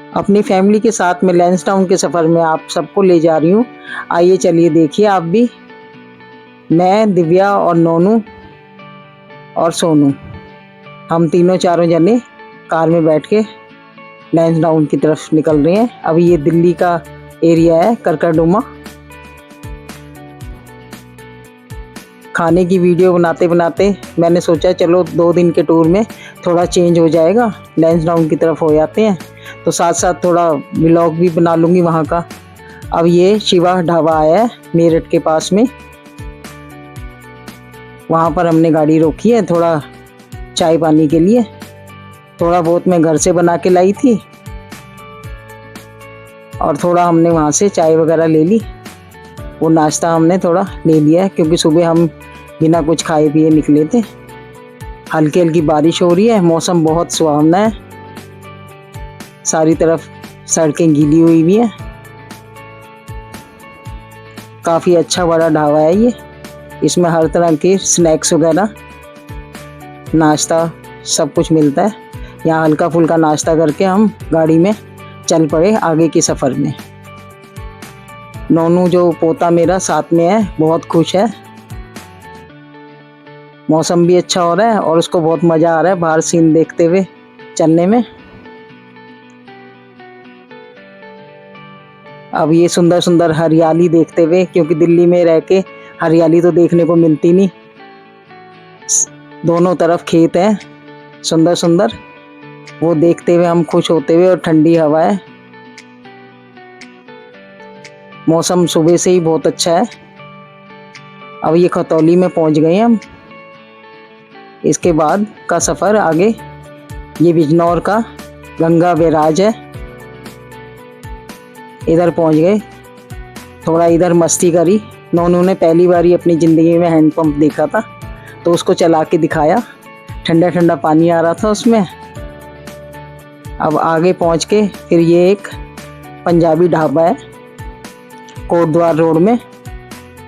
अपनी फैमिली के साथ में लैंसडाउन के सफ़र में आप सबको ले जा रही हूँ। आइए चलिए देखिए आप भी। मैं, दिव्या और नोनू और सोनू, हम तीनों चारों जने कार में बैठ के लैंसडाउन की तरफ निकल रहे हैं। अभी ये दिल्ली का एरिया है, करकरडुमा। खाने की वीडियो बनाते बनाते मैंने सोचा चलो 2 दिन के टूर में थोड़ा चेंज हो जाएगा, लैंसडाउन की तरफ हो जाते हैं, तो साथ साथ थोड़ा व्लॉग भी बना लूँगी वहाँ का। अब ये शिवा ढाबा आया है मेरठ के पास में, वहाँ पर हमने गाड़ी रोकी है थोड़ा चाय पानी के लिए। थोड़ा बहुत मैं घर से बना के लाई थी और थोड़ा हमने वहाँ से चाय वगैरह ले ली। वो नाश्ता हमने थोड़ा ले लिया है क्योंकि सुबह हम बिना कुछ खाए पिए निकले थे। हल्की हल्की बारिश हो रही है, मौसम बहुत सुहावना है, सारी तरफ सड़कें गीली हुई भी हैं। काफ़ी अच्छा बड़ा ढाबा है ये, इसमें हर तरह के स्नैक्स वगैरह, नाश्ता सब कुछ मिलता है। यहाँ हल्का फुल्का नाश्ता करके हम गाड़ी में चल पड़े आगे के सफ़र में। नोनू जो पोता मेरा साथ में है बहुत खुश है, मौसम भी अच्छा हो रहा है और उसको बहुत मज़ा आ रहा है बाहर सीन देखते हुए चलने में। अब ये सुंदर सुंदर हरियाली देखते हुए, क्योंकि दिल्ली में रह के हरियाली तो देखने को मिलती नहीं, दोनों तरफ खेत हैं सुंदर सुंदर, वो देखते हुए हम खुश होते हुए, और ठंडी हवा है, मौसम सुबह से ही बहुत अच्छा है। अब ये खतौली में पहुंच गए हम। इसके बाद का सफ़र आगे, ये बिजनौर का गंगा बैराज है, इधर पहुंच गए। थोड़ा इधर मस्ती करी। नोनू ने पहली बार ही अपनी ज़िंदगी में हैंडपंप देखा था तो उसको चला के दिखाया, ठंडा ठंडा पानी आ रहा था उसमें। अब आगे पहुंच के फिर ये एक पंजाबी ढाबा है कोटद्वार रोड में,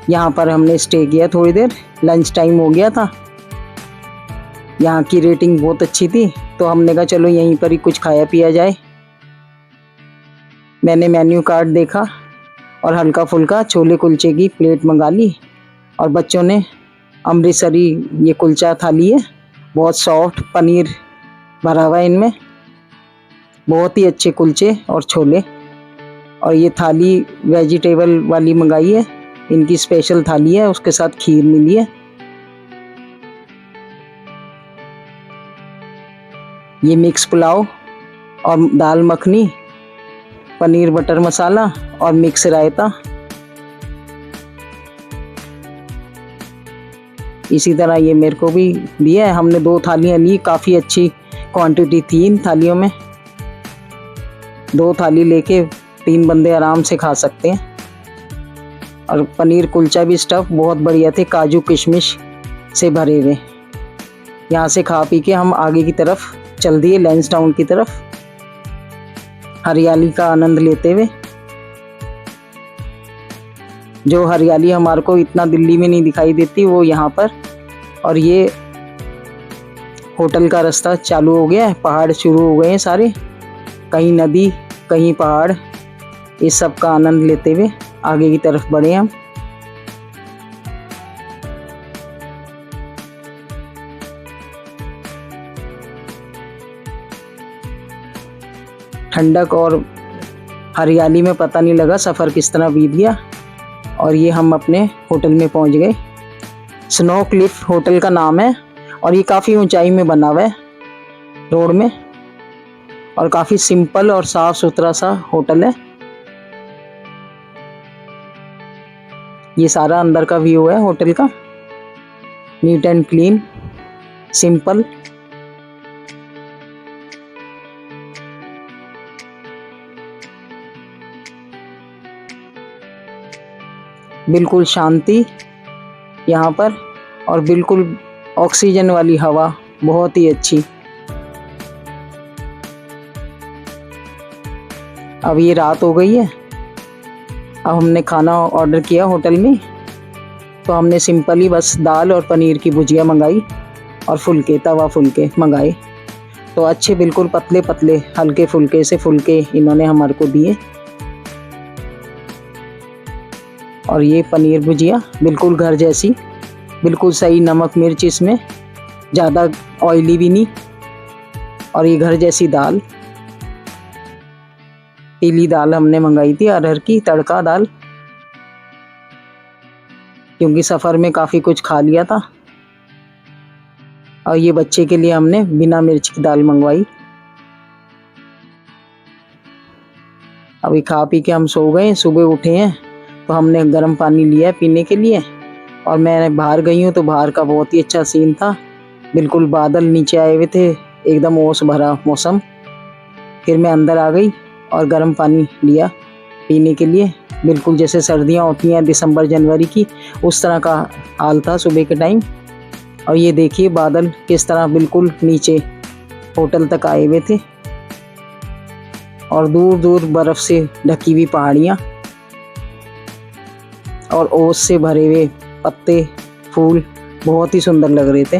यहाँ पर हमने स्टे किया थोड़ी देर, लंच टाइम हो गया था। यहाँ की रेटिंग बहुत अच्छी थी तो हमने कहा चलो यहीं पर ही कुछ खाया पिया जाए। मैंने मेन्यू कार्ड देखा और हल्का फुल्का छोले कुलचे की प्लेट मंगा ली, और बच्चों ने अमृतसरी ये कुलचा थाली है, बहुत सॉफ्ट, पनीर भरा हुआ है इनमें, बहुत ही अच्छे कुलचे और छोले। और ये थाली वेजिटेबल वाली मंगाई है, इनकी स्पेशल थाली है, उसके साथ खीर मिली है। ये मिक्स पुलाव और दाल मखनी, पनीर बटर मसाला और मिक्स रायता। इसी तरह ये मेरे को भी दिया है, हमने 2 थालियाँ ली, काफ़ी अच्छी क्वांटिटी थी इन थालियों में। 2 थाली लेके 3 बंदे आराम से खा सकते हैं। और पनीर कुलचा भी स्टफ़ बहुत बढ़िया थे, काजू किशमिश से भरे हुए। यहाँ से खा पी के हम आगे की तरफ चल दिए, लैंसडाउन की तरफ, हरियाली का आनंद लेते हुए। जो हरियाली हमारे को इतना दिल्ली में नहीं दिखाई देती वो यहाँ पर। और ये होटल का रास्ता चालू हो गया है, पहाड़ शुरू हो गए हैं सारे, कहीं नदी कहीं पहाड़, इस सब का आनंद लेते हुए आगे की तरफ बढ़े हम। ठंडक और हरियाली में पता नहीं लगा सफ़र किस तरह बीत गया, और ये हम अपने होटल में पहुंच गए। स्नो क्लिफ होटल का नाम है, और ये काफ़ी ऊंचाई में बना हुआ है रोड में, और काफ़ी सिंपल और साफ़ सुथरा सा होटल है। ये सारा अंदर का व्यू है होटल का, नीट एंड क्लीन, सिंपल। बिल्कुल शांति यहाँ पर, और बिल्कुल ऑक्सीजन वाली हवा, बहुत ही अच्छी। अब ये रात हो गई है, अब हमने खाना ऑर्डर किया होटल में, तो हमने सिंपली बस दाल और पनीर की भुजिया मंगाई और फुलके, तवा फुलके मंगाए। तो अच्छे बिल्कुल पतले पतले हल्के फुल्के से फुल्के इन्होंने हमारे को दिए। और ये पनीर भुजिया बिल्कुल घर जैसी, बिल्कुल सही नमक मिर्च इसमें, ज़्यादा ऑयली भी नहीं। और ये घर जैसी दाल, पीली दाल हमने मंगाई थी, अरहर की तड़का दाल, क्योंकि सफ़र में काफ़ी कुछ खा लिया था। और ये बच्चे के लिए हमने बिना मिर्च की दाल मंगवाई। अभी खा पी के हम सो गए, सुबह उठे हैं तो हमने गर्म पानी लिया पीने के लिए। और मैं बाहर गई हूँ तो बाहर का बहुत ही अच्छा सीन था, बिल्कुल बादल नीचे आए हुए थे, एकदम ओस भरा मौसम। फिर मैं अंदर आ गई और गर्म पानी लिया पीने के लिए, बिल्कुल जैसे सर्दियाँ होती हैं दिसंबर जनवरी की, उस तरह का हाल था सुबह के टाइम। और ये देखिए बादल किस तरह बिल्कुल नीचे होटल तक आए हुए थे, और दूर दूर बर्फ़ से ढकी हुई पहाड़ियाँ और ओस से भरे हुए पत्ते फूल बहुत ही सुंदर लग रहे थे।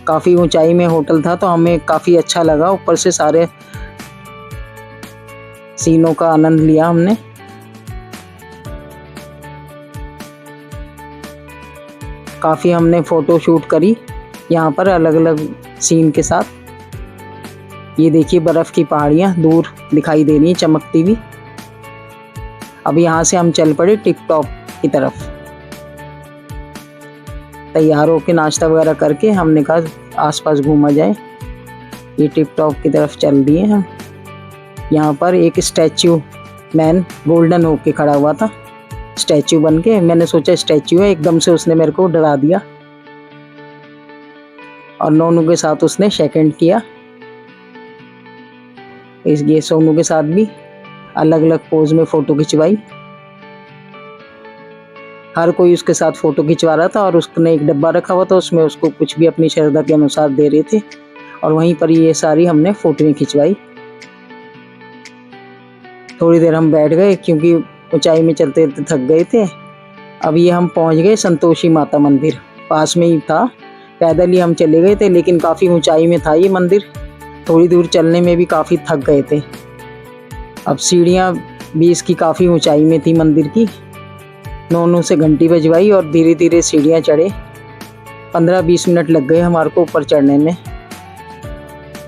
काफ़ी ऊंचाई में होटल था तो हमें काफ़ी अच्छा लगा, ऊपर से सारे सीनों का आनंद लिया हमने। काफ़ी हमने फ़ोटो शूट करी यहाँ पर अलग अलग सीन के साथ। ये देखिए बर्फ़ की पहाड़ियाँ दूर दिखाई दे रही हैं चमकती हुई। अब यहाँ से हम चल पड़े टिप टॉप की तरफ। तैयार होके नाश्ता वगैरह करके हमने कहा आसपास घूमा जाए। ये टिप टॉप की तरफ चल दिए हम। यहाँ पर एक स्टैचू मैन गोल्डन होके खड़ा हुआ था, स्टैचू बन के। मैंने सोचा स्टैचू है, एकदम से उसने मेरे को डरा दिया। और नोनू के साथ उसने शेक हैंड किया। ये सोनू के साथ भी अलग अलग पोज में फ़ोटो खिंचवाई। हर कोई उसके साथ फ़ोटो खिंचवा रहा था, और उसने एक डब्बा रखा हुआ था, उसमें उसको कुछ भी अपनी श्रद्धा के अनुसार दे रहे थे। और वहीं पर ये सारी हमने फ़ोटोएं खिंचवाई। थोड़ी देर हम बैठ गए क्योंकि ऊंचाई में चलते थक गए थे। अब ये हम पहुंच गए संतोषी माता मंदिर, पास में ही था, पैदल ही हम चले गए थे, लेकिन काफ़ी ऊंचाई में था ये मंदिर। थोड़ी दूर चलने में भी काफ़ी थक गए थे। अब सीढ़ियाँ भी इसकी काफ़ी ऊंचाई में थी मंदिर की। नोनू से घंटी बजवाई और धीरे धीरे सीढ़ियाँ चढ़े। 15-20 मिनट लग गए हमारे को ऊपर चढ़ने में।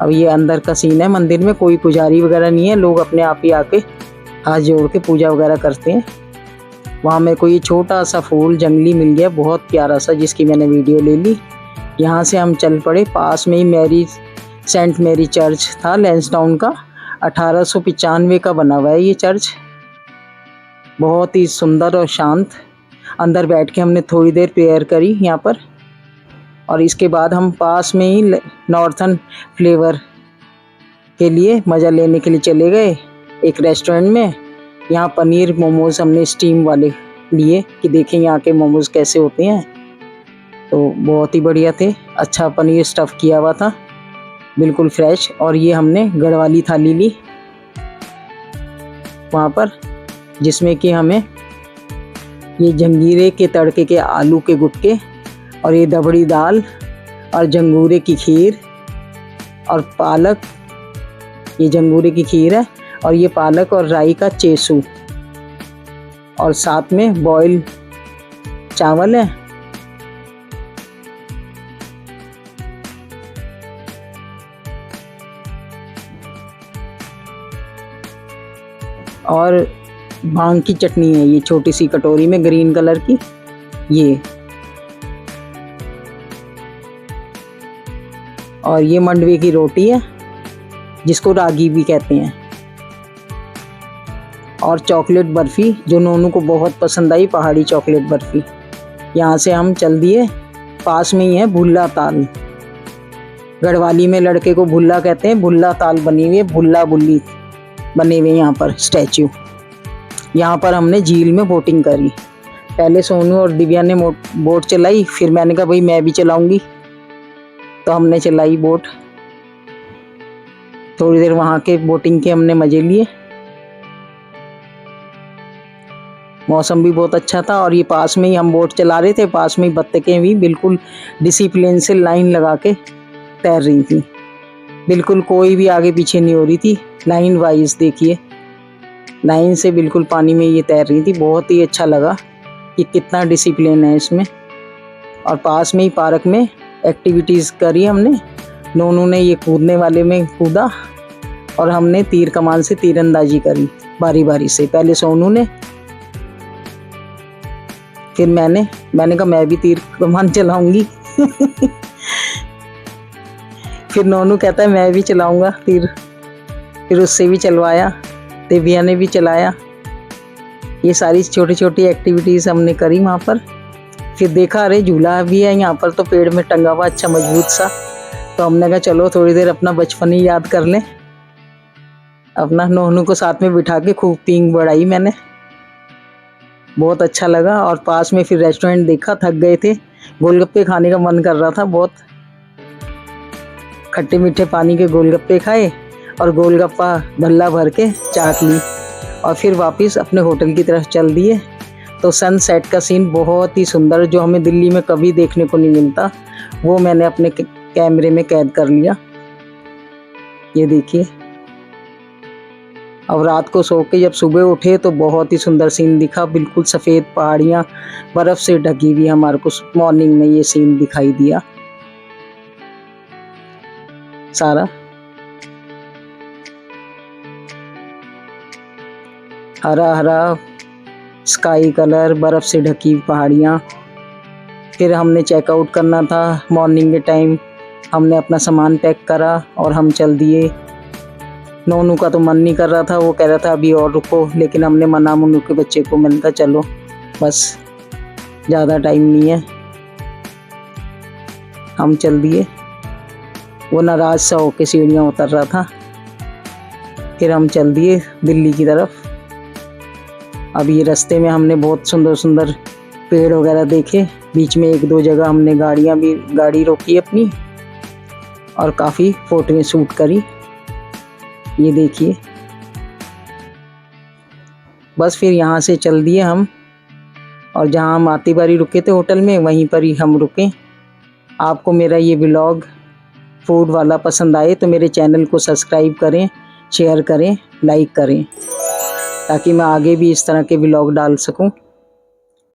अब ये अंदर का सीन है, मंदिर में कोई पुजारी वगैरह नहीं है, लोग अपने आप ही आके हाथ जोड़ के पूजा वगैरह करते हैं। वहाँ मेरे को ये छोटा सा फूल जंगली मिल गया, बहुत प्यारा सा, जिसकी मैंने वीडियो ले ली। यहाँ से हम चल पड़े, पास में ही सेंट मैरी चर्च था लैंसडाउन का, 1895 का बना हुआ है ये चर्च, बहुत ही सुंदर और शांत। अंदर बैठ के हमने थोड़ी देर प्रेयर करी यहाँ पर। और इसके बाद हम पास में ही नॉर्थन फ्लेवर के लिए मज़ा लेने के लिए चले गए एक रेस्टोरेंट में। यहाँ पनीर मोमोज़ हमने स्टीम वाले लिए कि देखें यहाँ के मोमोज़ कैसे होते हैं। तो बहुत ही बढ़िया थे, अच्छा पनीर स्टफ़ किया हुआ था, बिल्कुल फ्रेश। और ये हमने गढ़वाली थाली ली वहाँ पर, जिसमें कि हमें ये जंजीरे के तड़के के आलू के गुटके, और ये दबड़ी दाल, और जंगूरे की खीर, और पालक, ये जंगूरे की खीर है, और ये पालक और राई का चेसू, और साथ में बॉयल चावल है। और भांग की चटनी है, ये छोटी सी कटोरी में ग्रीन कलर की ये। और ये मंडवे की रोटी है, जिसको रागी भी कहते हैं। और चॉकलेट बर्फ़ी जो नोनू को बहुत पसंद आई, पहाड़ी चॉकलेट बर्फ़ी। यहाँ से हम चल दिए, पास में ही है भुल्ला ताल। गढ़वाली में लड़के को भुल्ला कहते हैं, भुल्ला ताल बनी हुई है, भुल्ला बुल्ली बने हुए यहाँ पर स्टैचू। यहाँ पर हमने झील में बोटिंग करी। पहले सोनू और दिव्या ने बोट चलाई, फिर मैंने कहा भाई मैं भी चलाऊंगी, तो हमने चलाई बोट। थोड़ी देर वहाँ के बोटिंग के हमने मज़े लिए। मौसम भी बहुत अच्छा था और ये पास में ही हम बोट चला रहे थे, पास में ही बत्तखें भी बिल्कुल डिसिप्लिन से लाइन लगा के तैर रही थी। बिल्कुल कोई भी आगे पीछे नहीं हो रही थी, लाइन वाइज देखिए, लाइन से बिल्कुल पानी में ये तैर रही थी। बहुत ही अच्छा लगा कि कितना डिसिप्लिन है इसमें। और पास में ही पार्क में एक्टिविटीज़ करी हमने। नोनू ने ये कूदने वाले में कूदा और हमने तीर कमान से तीरंदाजी करी बारी बारी से। पहले सोनू ने, फिर मैंने कहा मैं भी तीर कमान चलाऊंगी फिर नोनू कहता है मैं भी चलाऊंगा तीर, फिर उससे भी चलवाया, देविया ने भी चलाया। ये सारी छोटी छोटी एक्टिविटीज़ हमने करी वहाँ पर। फिर देखा अरे झूला भी है यहाँ पर, तो पेड़ में टंगा हुआ अच्छा मजबूत सा, तो हमने कहा चलो थोड़ी देर अपना बचपन ही याद कर लें। अपना नोनू को साथ में बिठा के खूब पींग बढ़ाई मैंने, बहुत अच्छा लगा। और पास में फिर रेस्टोरेंट देखा, थक गए थे, गोलगप्पे खाने का मन कर रहा था बहुत। खट्टे मीठे पानी के गोलगप्पे खाए और गोलगप्पा भल्ला भर के चाट ली और फिर वापस अपने होटल की तरफ चल दिए। तो सनसेट का सीन बहुत ही सुंदर, जो हमें दिल्ली में कभी देखने को नहीं मिलता, वो मैंने अपने कैमरे में कैद कर लिया। ये देखिए। अब रात को सो के जब सुबह उठे तो बहुत ही सुंदर सीन दिखा, बिल्कुल सफ़ेद पहाड़ियाँ बर्फ़ से ढकी हुई। हमारे को मॉर्निंग में ये सीन दिखाई दिया सारा। हरा हरा स्काई कलर, बर्फ़ से ढकी पहाड़ियाँ। फिर हमने चेकआउट करना था मॉर्निंग के टाइम, हमने अपना सामान पैक करा और हम चल दिए। नोनू का तो मन नहीं कर रहा था, वो कह रहा था अभी और रुको, लेकिन हमने मना मुन्नू के बच्चे को, मैंने कहा चलो बस ज़्यादा टाइम नहीं है, हम चल दिए। वो नाराज़ सा होके सीढ़ियाँ उतर रहा था। फिर हम चल दिए दिल्ली की तरफ। अब ये रास्ते में हमने बहुत सुंदर सुंदर पेड़ वगैरह देखे, बीच में एक दो जगह हमने गाड़ी रोकी अपनी और काफ़ी फ़ोटोएं शूट करी। ये देखिए। बस फिर यहाँ से चल दिए हम, और जहाँ हम आती बारी रुके थे होटल में, वहीं पर ही हम रुके। आपको मेरा ये व्लॉग फूड वाला पसंद आए तो मेरे चैनल को सब्सक्राइब करें, शेयर करें, लाइक करें, ताकि मैं आगे भी इस तरह के व्लॉग डाल सकूं।